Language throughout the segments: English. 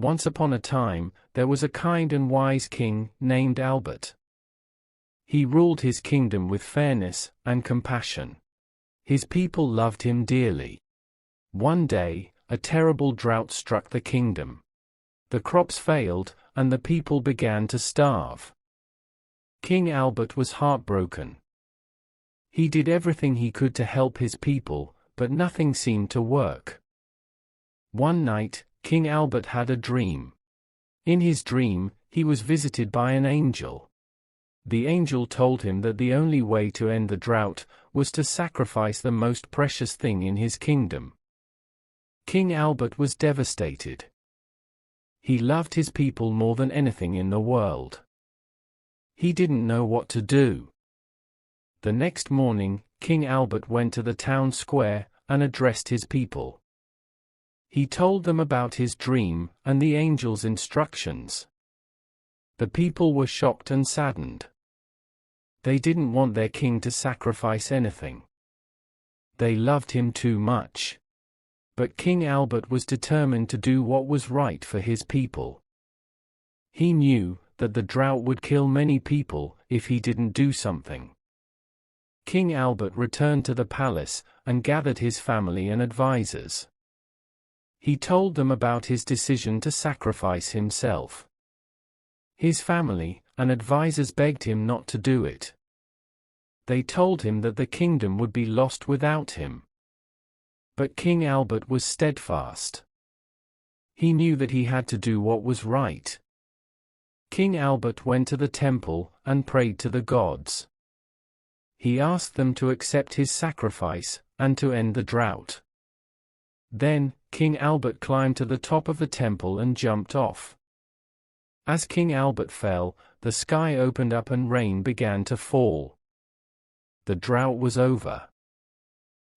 Once upon a time, there was a kind and wise king named Albert. He ruled his kingdom with fairness and compassion. His people loved him dearly. One day, a terrible drought struck the kingdom. The crops failed, and the people began to starve. King Albert was heartbroken. He did everything he could to help his people, but nothing seemed to work. One night, King Albert had a dream. In his dream, he was visited by an angel. The angel told him that the only way to end the drought was to sacrifice the most precious thing in his kingdom. King Albert was devastated. He loved his people more than anything in the world. He didn't know what to do. The next morning, King Albert went to the town square and addressed his people. He told them about his dream and the angel's instructions. The people were shocked and saddened. They didn't want their king to sacrifice anything. They loved him too much. But King Albert was determined to do what was right for his people. He knew that the drought would kill many people if he didn't do something. King Albert returned to the palace and gathered his family and advisors. He told them about his decision to sacrifice himself. His family and advisors begged him not to do it. They told him that the kingdom would be lost without him. But King Albert was steadfast. He knew that he had to do what was right. King Albert went to the temple and prayed to the gods. He asked them to accept his sacrifice and to end the drought. Then, King Albert climbed to the top of the temple and jumped off. As King Albert fell, the sky opened up and rain began to fall. The drought was over.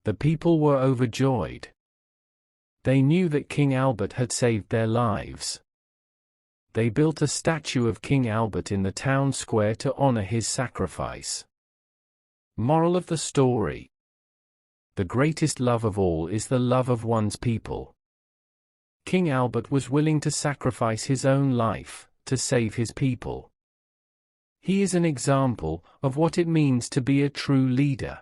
The people were overjoyed. They knew that King Albert had saved their lives. They built a statue of King Albert in the town square to honor his sacrifice. Moral of the story: the greatest love of all is the love of one's people. King Albert was willing to sacrifice his own life to save his people. He is an example of what it means to be a true leader.